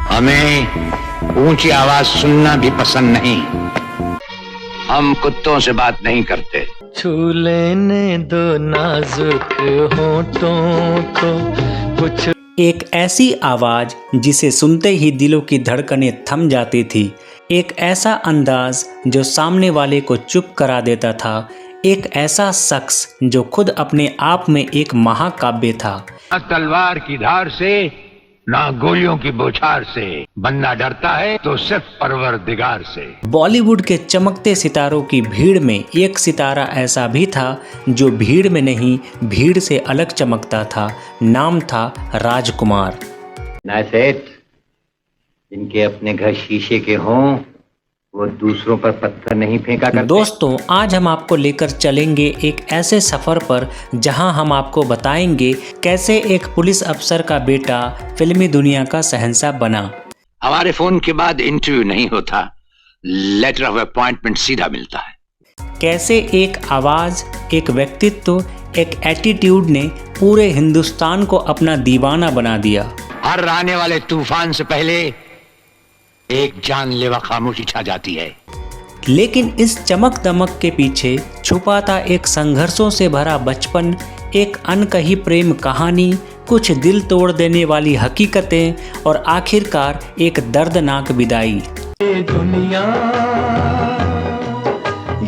हमें ऊंची आवाज सुनना भी पसंद नहीं। हम कुत्तों से बात नहीं करते। छू लेने दो नाजुक होठों को कुछ। एक ऐसी आवाज जिसे सुनते ही दिलों की धड़कनें थम जाती थी, एक ऐसा अंदाज जो सामने वाले को चुप करा देता था, एक ऐसा शख्स जो खुद अपने आप में एक महाकाव्य था। ना तलवार की धार से, ना गोलियों की बौछार से, बंदा डरता है तो सिर्फ परवरदिगार से। बॉलीवुड के चमकते सितारों की भीड़ में एक सितारा ऐसा भी था जो भीड़ में नहीं, भीड़ से अलग चमकता था। नाम था राजकुमार। ना सेठ, जिनके अपने घर शीशे के हों वो दूसरों पर पत्थर नहीं फेंका करते। दोस्तों, आज हम आपको लेकर चलेंगे एक ऐसे सफर पर जहां हम आपको बताएंगे कैसे एक पुलिस अफसर का बेटा फिल्मी दुनिया का शहंशाह बना। हमारे फोन के बाद इंटरव्यू नहीं होता, लेटर ऑफ अपॉइंटमेंट सीधा मिलता है। कैसे एक आवाज, एक व्यक्तित्व, एक एटीट्यूड ने पूरे हिंदुस्तान को अपना दीवाना बना दिया। हर आने वाले तूफान से पहले एक जानलेवा खामोशी छा जाती है। लेकिन इस चमक दमक के पीछे छुपा था एक संघर्षों से भरा बचपन, एक अनकही प्रेम कहानी, कुछ दिल तोड़ देने वाली हकीकतें और आखिरकार एक दर्दनाक विदाई। ये दुनिया,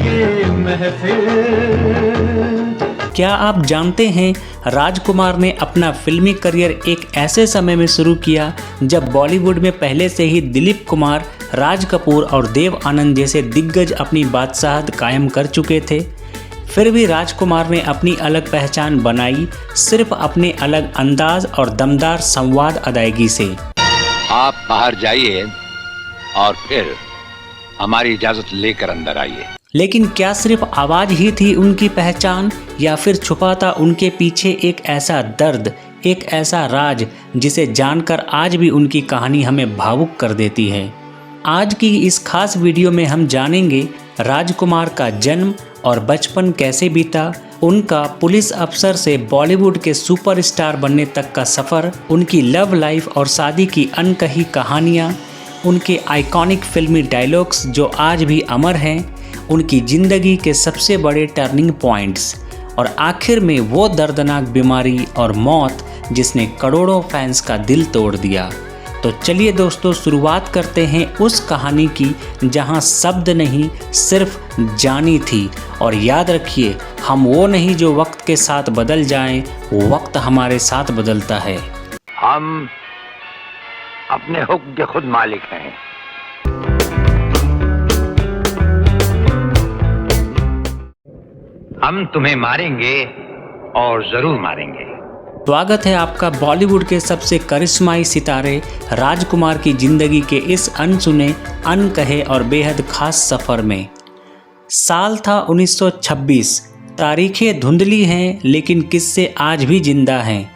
ये महफिल। क्या आप जानते हैं, राजकुमार ने अपना फिल्मी करियर एक ऐसे समय में शुरू किया जब बॉलीवुड में पहले से ही दिलीप कुमार, राज कपूर और देव आनंद जैसे दिग्गज अपनी बादशाहत कायम कर चुके थे। फिर भी राजकुमार ने अपनी अलग पहचान बनाई, सिर्फ अपने अलग अंदाज और दमदार संवाद अदायगी से। आप बाहर जाइए और फिर हमारी इजाजत लेकर अंदर आइए। लेकिन क्या सिर्फ आवाज ही थी उनकी पहचान, या फिर छुपा था उनके पीछे एक ऐसा दर्द, एक ऐसा राज जिसे जानकर आज भी उनकी कहानी हमें भावुक कर देती है। आज की इस खास वीडियो में हम जानेंगे राजकुमार का जन्म और बचपन कैसे बीता, उनका पुलिस अफसर से बॉलीवुड के सुपरस्टार बनने तक का सफ़र, उनकी लव लाइफ और शादी की अनकही कहानियाँ, उनके आइकॉनिक फिल्मी डायलॉग्स जो आज भी अमर हैं, उनकी ज़िंदगी के सबसे बड़े टर्निंग पॉइंट्स और आखिर में वो दर्दनाक बीमारी और मौत जिसने करोड़ों फैंस का दिल तोड़ दिया। तो चलिए दोस्तों, शुरुआत करते हैं उस कहानी की जहां शब्द नहीं, सिर्फ जानी थी। और याद रखिए, हम वो नहीं जो वक्त के साथ बदल जाएं, वक्त हमारे साथ बदलता है। हम अपने हुक्म के खुद मालिक हैं। हम तुम्हें मारेंगे और जरूर मारेंगे। स्वागत है आपका बॉलीवुड के सबसे करिश्माई सितारे राजकुमार की जिंदगी के इस अनसुने, अनकहे और बेहद खास सफर में। साल था 1926। तारीखें धुंधली हैं लेकिन किस्से आज भी जिंदा हैं।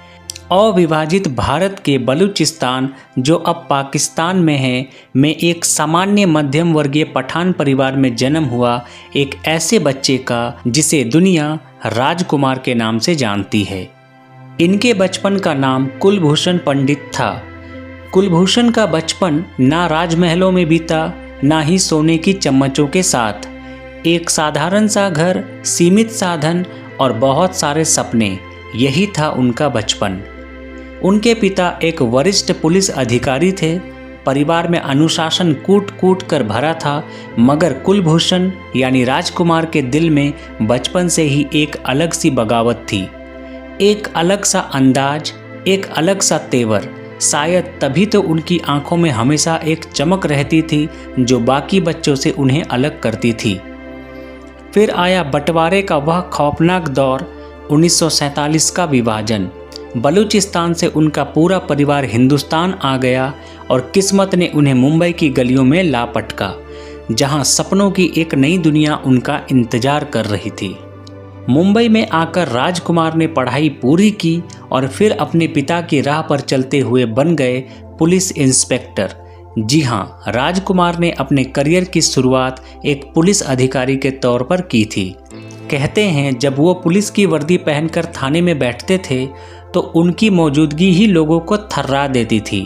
अविभाजित भारत के बलूचिस्तान, जो अब पाकिस्तान में है, में एक सामान्य मध्यम वर्गीय पठान परिवार में जन्म हुआ एक ऐसे बच्चे का जिसे दुनिया राजकुमार के नाम से जानती है। इनके बचपन का नाम कुलभूषण पंडित था। कुलभूषण का बचपन ना राजमहलों में बीता, ना ही सोने की चम्मचों के साथ। एक साधारण सा घर, सीमित साधन और बहुत सारे सपने, यही था उनका बचपन। उनके पिता एक वरिष्ठ पुलिस अधिकारी थे। परिवार में अनुशासन कूट कूट कर भरा था, मगर कुलभूषण यानी राजकुमार के दिल में बचपन से ही एक अलग सी बगावत थी, एक अलग सा अंदाज, एक अलग सा तेवर। शायद तभी तो उनकी आंखों में हमेशा एक चमक रहती थी जो बाकी बच्चों से उन्हें अलग करती थी। फिर आया बंटवारे का वह खौफनाक दौर, 1947 का विभाजन। बलूचिस्तान से उनका पूरा परिवार हिंदुस्तान आ गया और किस्मत ने उन्हें मुंबई की गलियों में ला पटका, जहां सपनों की एक नई दुनिया उनका इंतजार कर रही थी। मुंबई में आकर राजकुमार ने पढ़ाई पूरी की और फिर अपने पिता की राह पर चलते हुए बन गए पुलिस इंस्पेक्टर। जी हाँ, राजकुमार ने अपने करियर की शुरुआत एक पुलिस अधिकारी के तौर पर की थी। कहते हैं जब वो पुलिस की वर्दी पहनकर थाने में बैठते थे तो उनकी मौजूदगी ही लोगों को थर्रा देती थी।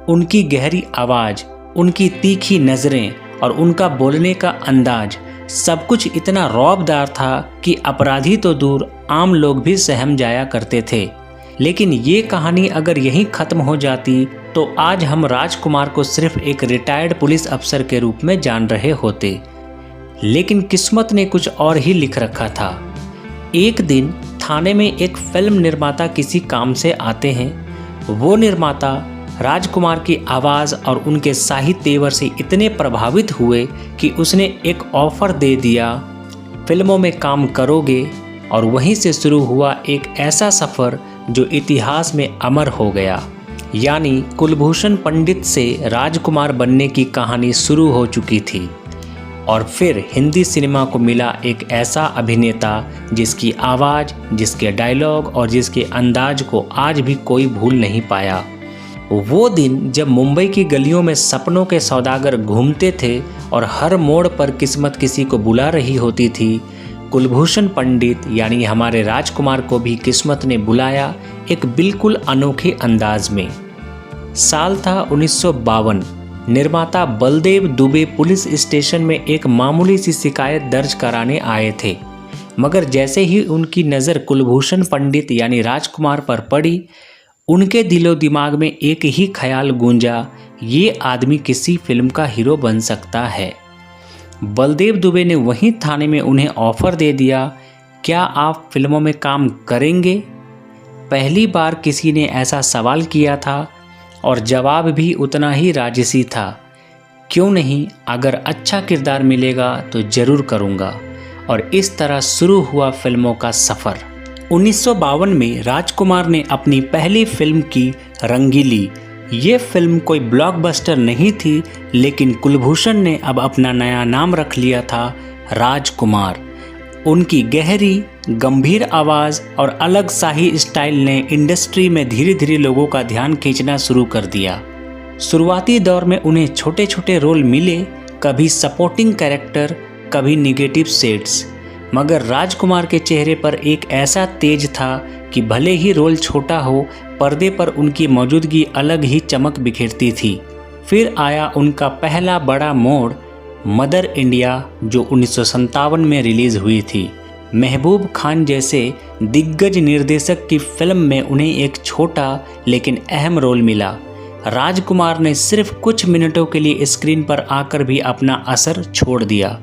उनकी गहरी आवाज़, उनकी तीखी नज़रें और उनका बोलने का अंदाज, सब कुछ इतना रौबदार था कि अपराधी तो दूर आम लोग भी सहम जाया करते थे। लेकिन ये कहानी अगर यहीं ख़त्म हो जाती तो आज हम राजकुमार को सिर्फ एक रिटायर्ड पुलिस अफसर के रूप में जान रहे होते। लेकिन किस्मत ने कुछ और ही लिख रखा था। एक दिन थाने में एक फिल्म निर्माता किसी काम से आते हैं। वो निर्माता राजकुमार की आवाज़ और उनके शाही तेवर से इतने प्रभावित हुए कि उसने एक ऑफ़र दे दिया, फिल्मों में काम करोगे। और वहीं से शुरू हुआ एक ऐसा सफ़र जो इतिहास में अमर हो गया। यानी कुलभूषण पंडित से राजकुमार बनने की कहानी शुरू हो चुकी थी। और फिर हिंदी सिनेमा को मिला एक ऐसा अभिनेता जिसकी आवाज़, जिसके डायलॉग और जिसके अंदाज को आज भी कोई भूल नहीं पाया। वो दिन जब मुंबई की गलियों में सपनों के सौदागर घूमते थे और हर मोड़ पर किस्मत किसी को बुला रही होती थी, कुलभूषण पंडित यानी हमारे राजकुमार को भी किस्मत ने बुलाया एक बिल्कुल अनोखे अंदाज में। साल था 1952। निर्माता बलदेव दुबे पुलिस स्टेशन में एक मामूली सी शिकायत दर्ज कराने आए थे। मगर जैसे ही उनकी नज़र कुलभूषण पंडित यानी राजकुमार पर पड़ी, उनके दिलो दिमाग में एक ही ख्याल गूंजा, ये आदमी किसी फिल्म का हीरो बन सकता है। बलदेव दुबे ने वहीं थाने में उन्हें ऑफ़र दे दिया, क्या आप फिल्मों में काम करेंगे? पहली बार किसी ने ऐसा सवाल किया था और जवाब भी उतना ही राजसी था, क्यों नहीं, अगर अच्छा किरदार मिलेगा तो ज़रूर करूँगा। और इस तरह शुरू हुआ फिल्मों का सफ़र। 1952 में राजकुमार ने अपनी पहली फिल्म की रंगीली। ये फिल्म कोई ब्लॉकबस्टर नहीं थी, लेकिन कुलभूषण ने अब अपना नया नाम रख लिया था, राजकुमार। उनकी गहरी गंभीर आवाज़ और अलग शाही स्टाइल ने इंडस्ट्री में धीरे धीरे लोगों का ध्यान खींचना शुरू कर दिया। शुरुआती दौर में उन्हें छोटे छोटे रोल मिले, कभी सपोर्टिंग कैरेक्टर, कभी निगेटिव शेड्स। मगर राजकुमार के चेहरे पर एक ऐसा तेज था कि भले ही रोल छोटा हो, पर्दे पर उनकी मौजूदगी अलग ही चमक बिखेरती थी। फिर आया उनका पहला बड़ा मोड़, मदर इंडिया, जो 1957 में रिलीज़ हुई थी। महबूब खान जैसे दिग्गज निर्देशक की फिल्म में उन्हें एक छोटा लेकिन अहम रोल मिला। राजकुमार ने सिर्फ कुछ मिनटों के लिए स्क्रीन पर आकर भी अपना असर छोड़ दिया।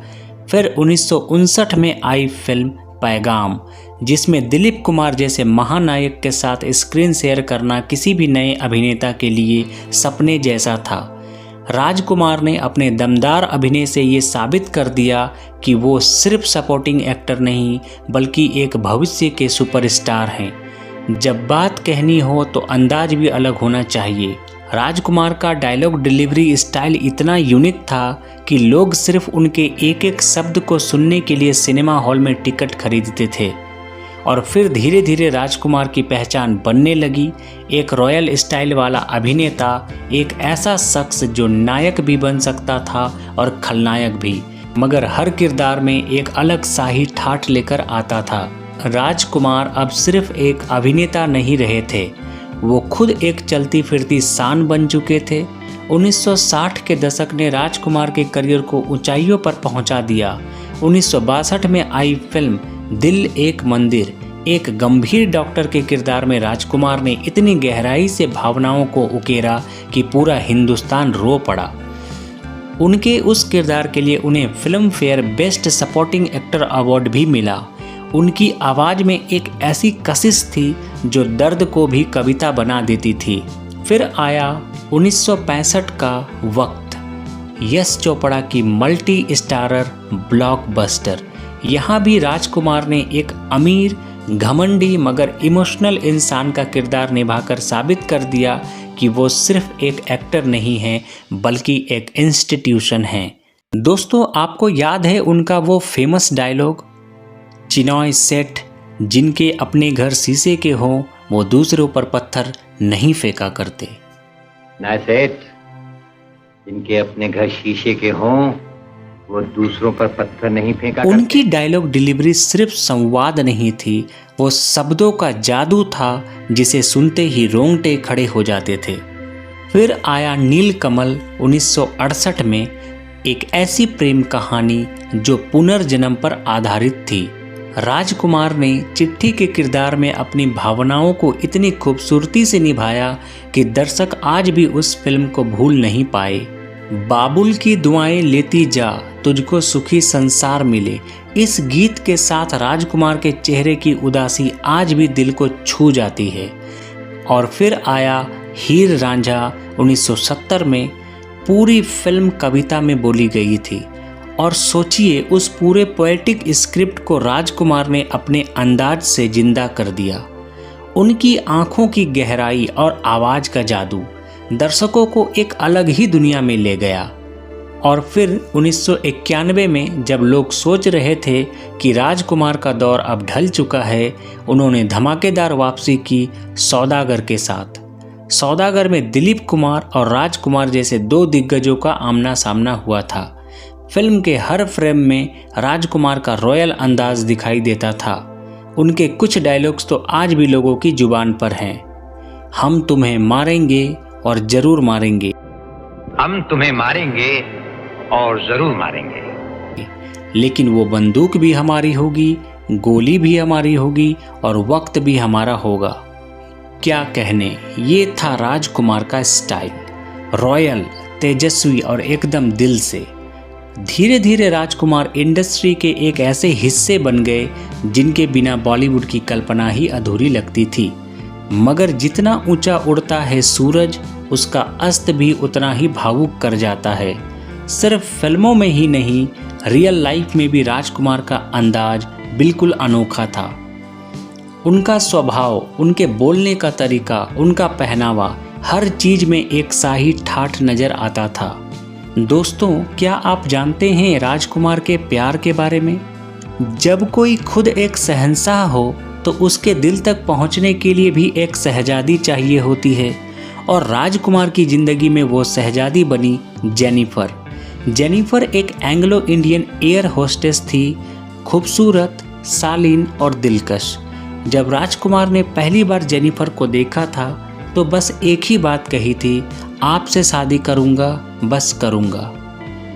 फिर 1959 में आई फिल्म पैगाम, जिसमें दिलीप कुमार जैसे महानायक के साथ स्क्रीन शेयर करना किसी भी नए अभिनेता के लिए सपने जैसा था। राजकुमार ने अपने दमदार अभिनय से ये साबित कर दिया कि वो सिर्फ सपोर्टिंग एक्टर नहीं बल्कि एक भविष्य के सुपरस्टार हैं। जब बात कहनी हो तो अंदाज भी अलग होना चाहिए। राजकुमार का डायलॉग डिलीवरी स्टाइल इतना यूनिक था कि लोग सिर्फ उनके एक एक शब्द को सुनने के लिए सिनेमा हॉल में टिकट खरीदते थे। और फिर धीरे धीरे राजकुमार की पहचान बनने लगी, एक रॉयल स्टाइल वाला अभिनेता, एक ऐसा शख्स जो नायक भी बन सकता था और खलनायक भी, मगर हर किरदार में एक अलग शाही ठाठ लेकर आता था। राजकुमार अब सिर्फ एक अभिनेता नहीं रहे थे, वो खुद एक चलती फिरती शान बन चुके थे। 1960 के दशक ने राजकुमार के करियर को ऊंचाइयों पर पहुंचा दिया। 1962 में आई फिल्म दिल एक मंदिर, एक गंभीर डॉक्टर के किरदार में राजकुमार ने इतनी गहराई से भावनाओं को उकेरा कि पूरा हिंदुस्तान रो पड़ा। उनके उस किरदार के लिए उन्हें film fair best supporting actor award भी मिला। उनकी आवाज़ में एक ऐसी कशिश थी जो दर्द को भी कविता बना देती थी। फिर आया 1965 का वक्त, यश चोपड़ा की मल्टी स्टारर ब्लॉकबस्टर। यहाँ भी राजकुमार ने एक अमीर, घमंडी मगर इमोशनल इंसान का किरदार निभाकर साबित कर दिया कि वो सिर्फ एक एक्टर नहीं है बल्कि एक इंस्टीट्यूशन है। दोस्तों, आपको याद है उनका वो फेमस डायलॉग, चिनॉय सेठ जिनके अपने घर शीशे के हों वो दूसरों पर पत्थर नहीं फेंका करते। ना सेठ जिनके अपने घर शीशे के हों वो दूसरों पर पत्थर नहीं फेंका करते। उनकी डायलॉग डिलीवरी सिर्फ संवाद नहीं थी, वो शब्दों का जादू था जिसे सुनते ही रोंगटे खड़े हो जाते थे। फिर आया नीलकमल 1968 में, एक ऐसी प्रेम कहानी जो पुनर्जन्म पर आधारित थी। राजकुमार ने चिट्ठी के किरदार में अपनी भावनाओं को इतनी खूबसूरती से निभाया कि दर्शक आज भी उस फिल्म को भूल नहीं पाए। बाबुल की दुआएं लेती जा, तुझको सुखी संसार मिले, इस गीत के साथ राजकुमार के चेहरे की उदासी आज भी दिल को छू जाती है। और फिर आया हीर रांझा 1970 में, पूरी फिल्म कविता में बोली गई थी। और सोचिए, उस पूरे पोएटिक स्क्रिप्ट को राजकुमार ने अपने अंदाज से जिंदा कर दिया। उनकी आंखों की गहराई और आवाज़ का जादू दर्शकों को एक अलग ही दुनिया में ले गया। और फिर 1991 में जब लोग सोच रहे थे कि राजकुमार का दौर अब ढल चुका है, उन्होंने धमाकेदार वापसी की सौदागर के साथ। सौदागर में दिलीप कुमार और राजकुमार जैसे दो दिग्गजों का आमना सामना हुआ था। फिल्म के हर फ्रेम में राजकुमार का रॉयल अंदाज दिखाई देता था। उनके कुछ डायलॉग्स तो आज भी लोगों की जुबान पर हैं। हम तुम्हें मारेंगे और जरूर मारेंगे, हम तुम्हें मारेंगे और जरूर मारेंगे, लेकिन वो बंदूक भी हमारी होगी, गोली भी हमारी होगी और वक्त भी हमारा होगा। क्या कहने, ये था राजकुमार का स्टाइल, रॉयल, तेजस्वी और एकदम दिल से। धीरे धीरे राजकुमार इंडस्ट्री के एक ऐसे हिस्से बन गए जिनके बिना बॉलीवुड की कल्पना ही अधूरी लगती थी। मगर जितना ऊंचा उड़ता है सूरज, उसका अस्त भी उतना ही भावुक कर जाता है। सिर्फ फिल्मों में ही नहीं, रियल लाइफ में भी राजकुमार का अंदाज बिल्कुल अनोखा था। उनका स्वभाव, उनके बोलने का तरीका, उनका पहनावा, हर चीज में एक शाही ठाठ नजर आता था। दोस्तों, क्या आप जानते हैं राजकुमार के प्यार के बारे में? जब कोई खुद एक शहंशाह हो तो उसके दिल तक पहुंचने के लिए भी एक शहजादी चाहिए होती है। और राजकुमार की जिंदगी में वो शहजादी बनी जेनिफर। जेनिफर एक एंग्लो इंडियन एयर होस्टेस थी, खूबसूरत, शालीन और दिलकश। जब राजकुमार ने पहली बार जेनिफर को देखा था तो बस एक ही बात कही थी, आपसे शादी करूंगा, बस करूंगा।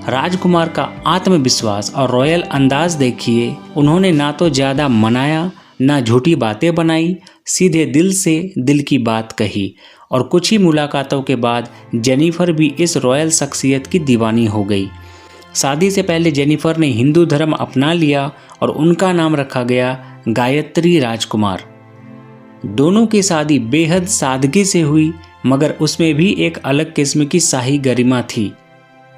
राजकुमार का आत्मविश्वास और रॉयल अंदाज देखिए। उन्होंने ना तो ज़्यादा मनाया, ना झूठी बातें बनाई, सीधे दिल से दिल की बात कही। और कुछ ही मुलाकातों के बाद जेनिफर भी इस रॉयल शख्सियत की दीवानी हो गई। शादी से पहले जेनिफर ने हिंदू धर्म अपना लिया और उनका नाम रखा गया गायत्री राजकुमार। दोनों की शादी बेहद सादगी से हुई, मगर उसमें भी एक अलग किस्म की शाही गरिमा थी।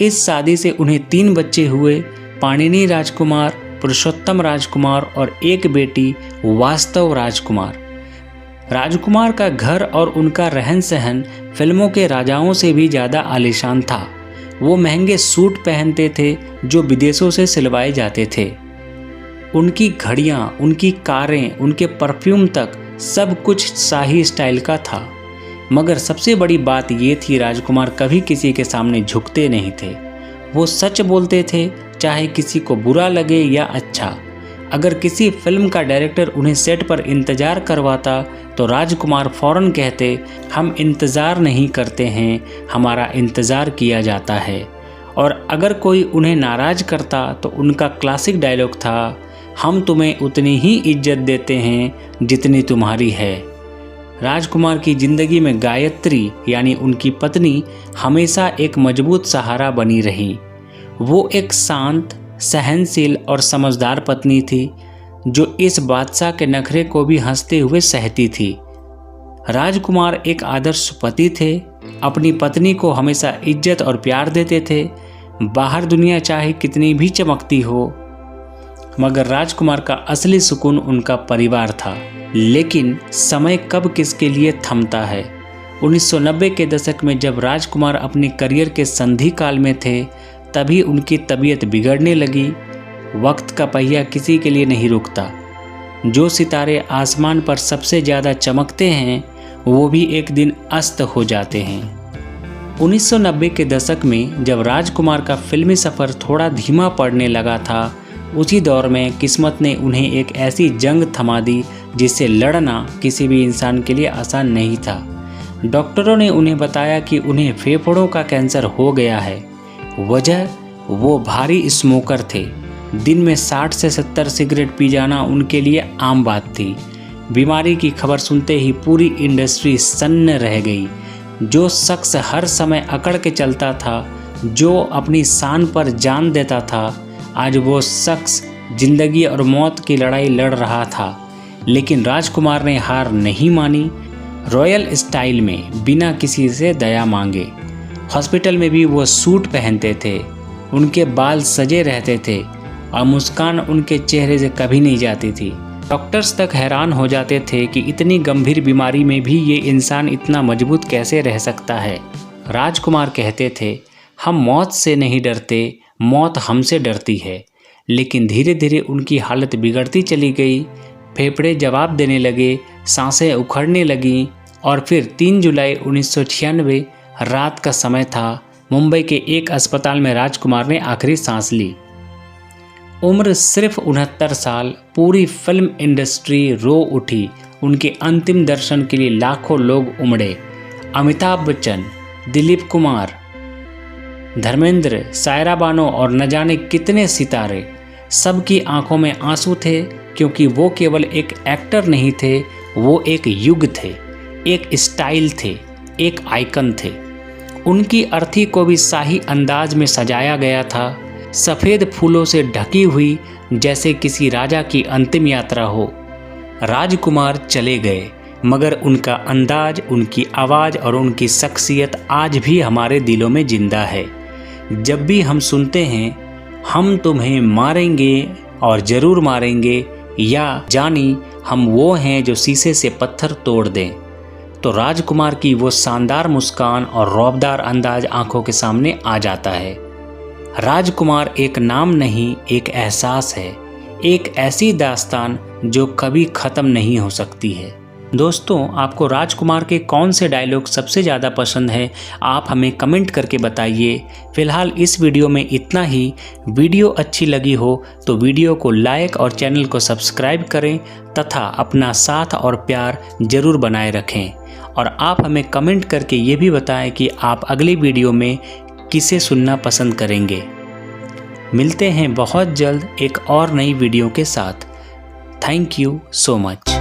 इस शादी से उन्हें 3 बच्चे हुए, पाणिनि राजकुमार, पुरुषोत्तम राजकुमार और एक बेटी वास्तव राजकुमार। राजकुमार का घर और उनका रहन सहन फिल्मों के राजाओं से भी ज़्यादा आलीशान था। वो महंगे सूट पहनते थे जो विदेशों से सिलवाए जाते थे। उनकी घड़ियाँ, उनकी कारें, उनके परफ्यूम तक सब कुछ शाही स्टाइल का था। मगर सबसे बड़ी बात ये थी, राजकुमार कभी किसी के सामने झुकते नहीं थे। वो सच बोलते थे, चाहे किसी को बुरा लगे या अच्छा। अगर किसी फिल्म का डायरेक्टर उन्हें सेट पर इंतज़ार करवाता तो राजकुमार फौरन कहते, हम इंतज़ार नहीं करते हैं, हमारा इंतज़ार किया जाता है। और अगर कोई उन्हें नाराज़ करता तो उनका क्लासिक डायलॉग था, हम तुम्हें उतनी ही इज्जत देते हैं जितनी तुम्हारी है। राजकुमार की ज़िंदगी में गायत्री यानी उनकी पत्नी हमेशा एक मजबूत सहारा बनी रही। वो एक शांत, सहनशील और समझदार पत्नी थी जो इस बादशाह के नखरे को भी हंसते हुए सहती थी। राजकुमार एक आदर्श पति थे, अपनी पत्नी को हमेशा इज्जत और प्यार देते थे। बाहर दुनिया चाहे कितनी भी चमकती हो, मगर राजकुमार का असली सुकून उनका परिवार था। लेकिन समय कब किसके लिए थमता है। 1990 के दशक में जब राजकुमार अपने करियर के संधि काल में थे, तभी उनकी तबीयत बिगड़ने लगी। वक्त का पहिया किसी के लिए नहीं रुकता। जो सितारे आसमान पर सबसे ज़्यादा चमकते हैं, वो भी एक दिन अस्त हो जाते हैं। 1990 के दशक में जब राजकुमार का फिल्मी सफ़र थोड़ा धीमा पड़ने लगा था, उसी दौर में किस्मत ने उन्हें एक ऐसी जंग थमा दी जिससे लड़ना किसी भी इंसान के लिए आसान नहीं था। डॉक्टरों ने उन्हें बताया कि उन्हें फेफड़ों का कैंसर हो गया है। वजह, वो भारी स्मोकर थे। दिन में 60 से 70 सिगरेट पी जाना उनके लिए आम बात थी। बीमारी की खबर सुनते ही पूरी इंडस्ट्री सन्न रह गई। जो शख्स हर समय अकड़ के चलता था, जो अपनी शान पर जान देता था, आज वो शख्स जिंदगी और मौत की लड़ाई लड़ रहा था। लेकिन राजकुमार ने हार नहीं मानी। रॉयल स्टाइल में बिना किसी से दया मांगे हॉस्पिटल में भी वो सूट पहनते थे। उनके बाल सजे रहते थे और मुस्कान उनके चेहरे से कभी नहीं जाती थी। डॉक्टर्स तक हैरान हो जाते थे कि इतनी गंभीर बीमारी में भी ये इंसान इतना मजबूत कैसे रह सकता है। राजकुमार कहते थे, हम मौत से नहीं डरते, मौत हमसे डरती है। लेकिन धीरे धीरे उनकी हालत बिगड़ती चली गई। फेफड़े जवाब देने लगे, सांसें उखड़ने लगीं और फिर 3 जुलाई 1996 रात का समय था। मुंबई के एक अस्पताल में राजकुमार ने आखिरी सांस ली। उम्र सिर्फ 69 साल। पूरी फिल्म इंडस्ट्री रो उठी। उनके अंतिम दर्शन के लिए लाखों लोग उमड़े। अमिताभ बच्चन, दिलीप कुमार, धर्मेंद्र, सायरा बानो और न जाने कितने सितारे, सबकी आंखों में आंसू थे, क्योंकि वो केवल एक एक्टर नहीं थे, वो एक युग थे, एक स्टाइल थे, एक आइकन थे। उनकी अर्थी को भी शाही अंदाज में सजाया गया था, सफ़ेद फूलों से ढकी हुई, जैसे किसी राजा की अंतिम यात्रा हो। राजकुमार चले गए, मगर उनका अंदाज, उनकी आवाज़ और उनकी शख्सियत आज भी हमारे दिलों में जिंदा है। जब भी हम सुनते हैं, हम तुम्हें मारेंगे और ज़रूर मारेंगे, या जानी हम वो हैं जो शीशे से पत्थर तोड़ दें, तो राजकुमार की वो शानदार मुस्कान और रौबदार अंदाज आंखों के सामने आ जाता है। राजकुमार एक नाम नहीं, एक एहसास है, एक ऐसी दास्तान जो कभी ख़त्म नहीं हो सकती है। दोस्तों, आपको राजकुमार के कौन से डायलॉग सबसे ज़्यादा पसंद है, आप हमें कमेंट करके बताइए। फिलहाल इस वीडियो में इतना ही। वीडियो अच्छी लगी हो तो वीडियो को लाइक और चैनल को सब्सक्राइब करें तथा अपना साथ और प्यार ज़रूर बनाए रखें। और आप हमें कमेंट करके ये भी बताएं कि आप अगली वीडियो में किसे सुनना पसंद करेंगे। मिलते हैं बहुत जल्द एक और नई वीडियो के साथ। Thank you so much.